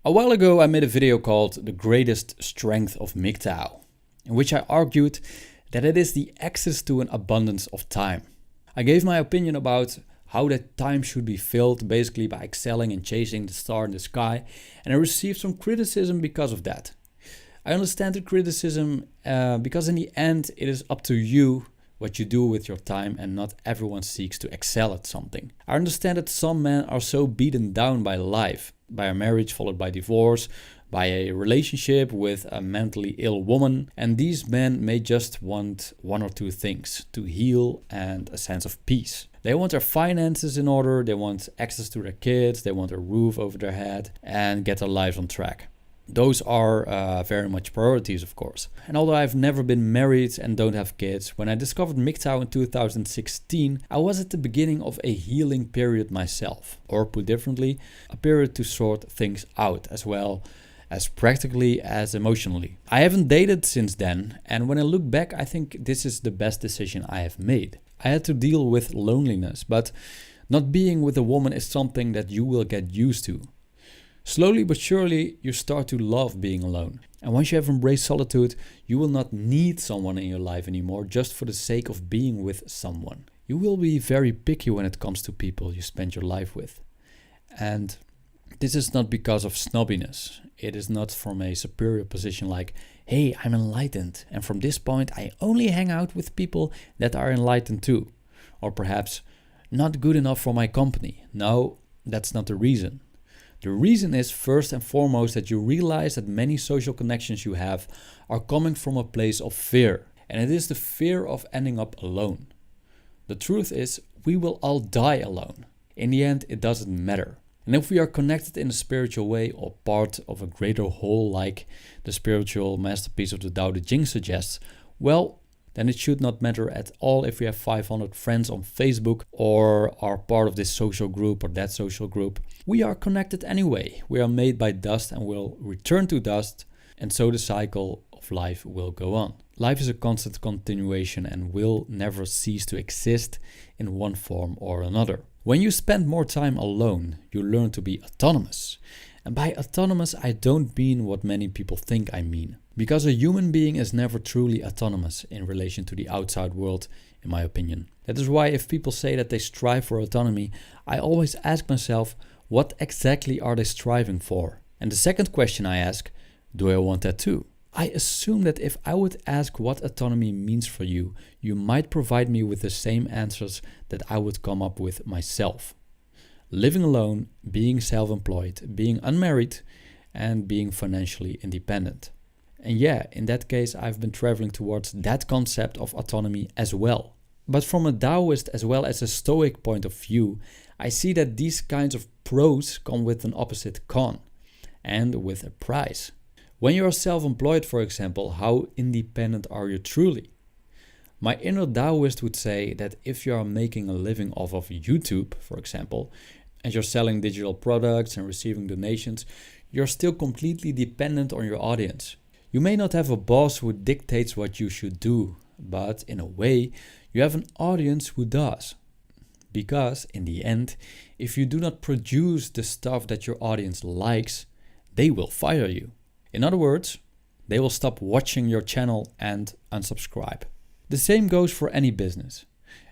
A while ago I made a video called The Greatest Strength of MGTOW, in which I argued that it is the access to an abundance of time. I gave my opinion about how that time should be filled, basically by excelling and chasing the star in the sky, and I received some criticism because of that. I understand the criticism because in the end it is up to you what you do with your time, and not everyone seeks to excel at something. I understand that some men are so beaten down by life, by a marriage followed by divorce, by a relationship with a mentally ill woman, and these men may just want one or two things: to heal and a sense of peace. They want their finances in order, they want access to their kids, they want a roof over their head, and get their lives on track. Those are very much priorities, of course. And although I've never been married and don't have kids, when I discovered MGTOW in 2016, I was at the beginning of a healing period myself. Or put differently, a period to sort things out as well as practically as emotionally. I haven't dated since then, and when I look back, I think this is the best decision I have made. I had to deal with loneliness, but not being with a woman is something that you will get used to. Slowly but surely, you start to love being alone. And once you have embraced solitude, you will not need someone in your life anymore just for the sake of being with someone. You will be very picky when it comes to people you spend your life with. And this is not because of snobbiness. It is not from a superior position like, hey, I'm enlightened, and from this point I only hang out with people that are enlightened too. Or perhaps, not good enough for my company. No, that's not the reason. The reason is first and foremost that you realize that many social connections you have are coming from a place of fear. And it is the fear of ending up alone. The truth is, we will all die alone. In the end, it doesn't matter. And if we are connected in a spiritual way or part of a greater whole, like the spiritual masterpiece of the Tao Te Ching suggests, well, then it should not matter at all if we have 500 friends on Facebook or are part of this social group or that social group. We are connected anyway. We are made by dust and will return to dust, and so the cycle of life will go on. Life is a constant continuation and will never cease to exist in one form or another. When you spend more time alone, you learn to be autonomous. And by autonomous, I don't mean what many people think I mean. Because a human being is never truly autonomous in relation to the outside world, in my opinion. That is why if people say that they strive for autonomy, I always ask myself, what exactly are they striving for? And the second question I ask, do I want that too? I assume that if I would ask what autonomy means for you, you might provide me with the same answers that I would come up with myself. Living alone, being self-employed, being unmarried, and being financially independent. And yeah, in that case, I've been traveling towards that concept of autonomy as well. But from a Taoist as well as a Stoic point of view, I see that these kinds of pros come with an opposite con, and with a price. When you are self-employed, for example, how independent are you truly? My inner Taoist would say that if you are making a living off of YouTube, for example, and you're selling digital products and receiving donations, you're still completely dependent on your audience. You may not have a boss who dictates what you should do, but in a way, you have an audience who does. Because in the end, if you do not produce the stuff that your audience likes, they will fire you. In other words, they will stop watching your channel and unsubscribe. The same goes for any business.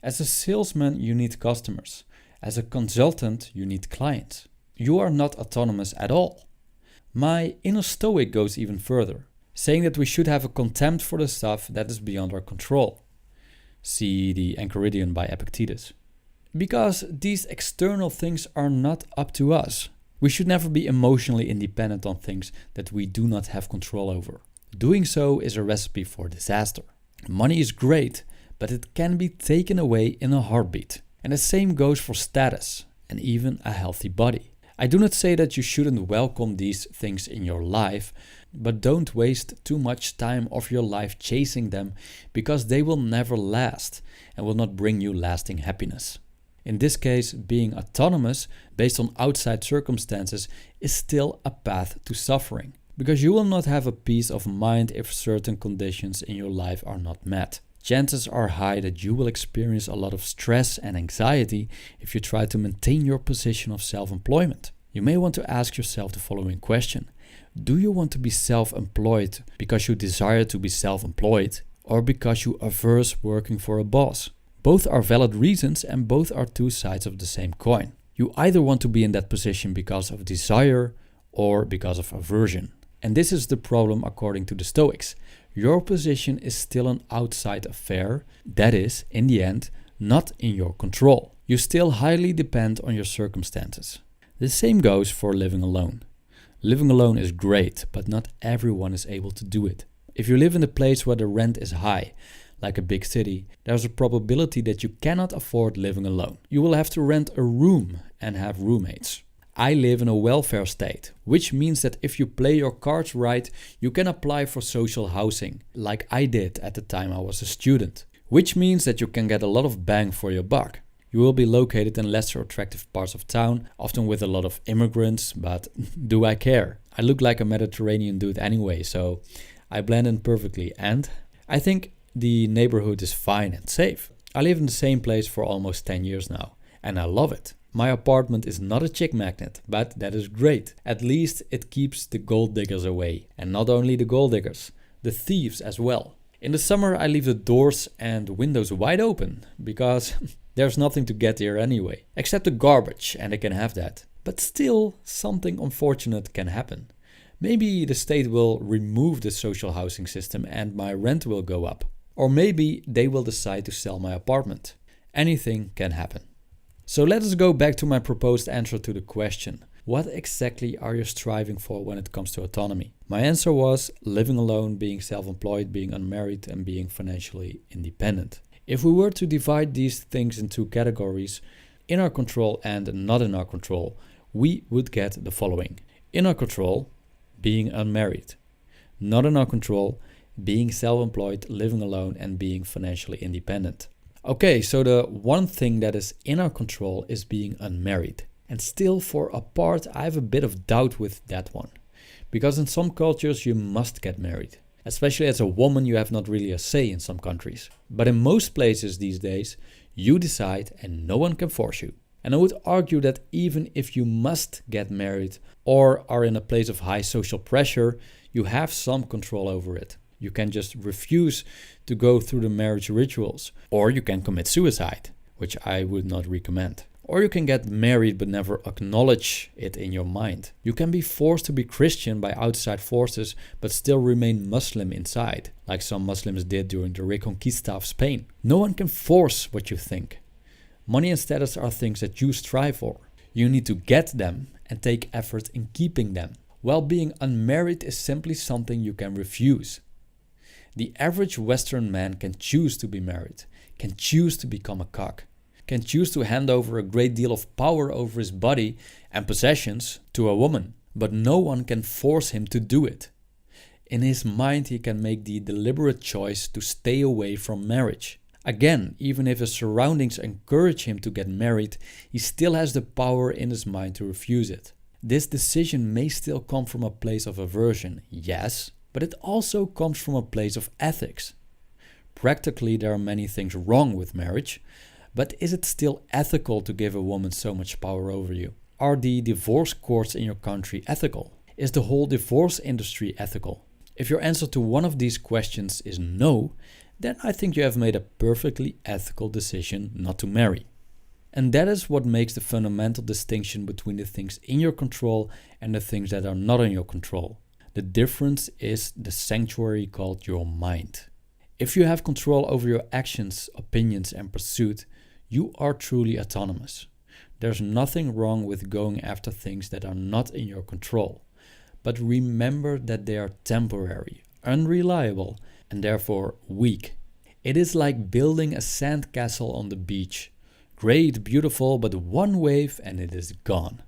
As a salesman, you need customers. As a consultant, you need clients. You are not autonomous at all. My inner Stoic goes even further, saying that we should have a contempt for the stuff that is beyond our control. See the Enchiridion by Epictetus. Because these external things are not up to us. We should never be emotionally independent on things that we do not have control over. Doing so is a recipe for disaster. Money is great, but it can be taken away in a heartbeat. And the same goes for status and even a healthy body. I do not say that you shouldn't welcome these things in your life, but don't waste too much time of your life chasing them, because they will never last and will not bring you lasting happiness. In this case, being autonomous based on outside circumstances is still a path to suffering, because you will not have a peace of mind if certain conditions in your life are not met. Chances are high that you will experience a lot of stress and anxiety if you try to maintain your position of self-employment. You may want to ask yourself the following question. Do you want to be self-employed because you desire to be self-employed or because you averse working for a boss? Both are valid reasons and both are two sides of the same coin. You either want to be in that position because of desire or because of aversion. And this is the problem according to the Stoics. Your position is still an outside affair, that is, in the end, not in your control. You still highly depend on your circumstances. The same goes for living alone. Living alone is great, but not everyone is able to do it. If you live in a place where the rent is high, like a big city, there's a probability that you cannot afford living alone. You will have to rent a room and have roommates. I live in a welfare state, which means that if you play your cards right, you can apply for social housing, like I did at the time I was a student, which means that you can get a lot of bang for your buck. You will be located in lesser attractive parts of town, often with a lot of immigrants, but do I care? I look like a Mediterranean dude anyway, so I blend in perfectly, and I think the neighborhood is fine and safe. I live in the same place for almost 10 years now, and I love it. My apartment is not a chick magnet, but that is great. At least it keeps the gold diggers away. And not only the gold diggers, the thieves as well. In the summer I leave the doors and windows wide open, because there's nothing to get here anyway. Except the garbage, and I can have that. But still, something unfortunate can happen. Maybe the state will remove the social housing system and my rent will go up. Or maybe they will decide to sell my apartment. Anything can happen. So let us go back to my proposed answer to the question. What exactly are you striving for when it comes to autonomy? My answer was living alone, being self-employed, being unmarried, and being financially independent. If we were to divide these things in two categories, in our control and not in our control, we would get the following. In our control, being unmarried. Not in our control, being self-employed, living alone, and being financially independent. Okay, so the one thing that is in our control is being unmarried. And still, for a part, I have a bit of doubt with that one. Because in some cultures you must get married. Especially as a woman, you have not really a say in some countries. But in most places these days, you decide and no one can force you. And I would argue that even if you must get married or are in a place of high social pressure, you have some control over it. You can just refuse to go through the marriage rituals, or you can commit suicide, which I would not recommend. Or you can get married but never acknowledge it in your mind. You can be forced to be Christian by outside forces but still remain Muslim inside, like some Muslims did during the Reconquista of Spain. No one can force what you think. Money and status are things that you strive for. You need to get them and take effort in keeping them. While being unmarried is simply something you can refuse. The average Western man can choose to be married, can choose to become a cock, can choose to hand over a great deal of power over his body and possessions to a woman, but no one can force him to do it. In his mind, he can make the deliberate choice to stay away from marriage. Again, even if his surroundings encourage him to get married, he still has the power in his mind to refuse it. This decision may still come from a place of aversion, yes, but it also comes from a place of ethics. Practically, there are many things wrong with marriage, but is it still ethical to give a woman so much power over you? Are the divorce courts in your country ethical? Is the whole divorce industry ethical? If your answer to one of these questions is no, then I think you have made a perfectly ethical decision not to marry. And that is what makes the fundamental distinction between the things in your control and the things that are not in your control. The difference is the sanctuary called your mind. If you have control over your actions, opinions, and pursuit, you are truly autonomous. There's nothing wrong with going after things that are not in your control. But remember that they are temporary, unreliable, and therefore weak. It is like building a sandcastle on the beach. Great, beautiful, but one wave and it is gone.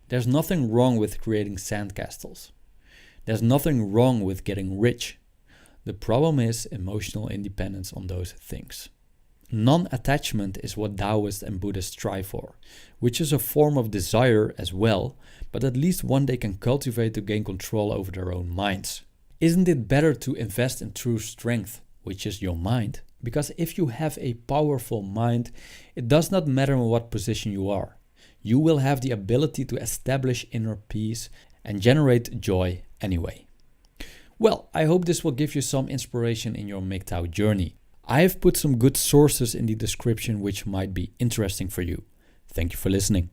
There's nothing wrong with creating sandcastles. There's nothing wrong with getting rich. The problem is emotional independence on those things. Non-attachment is what Taoists and Buddhists strive for, which is a form of desire as well, but at least one they can cultivate to gain control over their own minds. Isn't it better to invest in true strength, which is your mind? Because if you have a powerful mind, it does not matter in what position you are. you will have the ability to establish inner peace and generate joy anyway. Well, I hope this will give you some inspiration in your MGTOW journey. I have put some good sources in the description which might be interesting for you. Thank you for listening.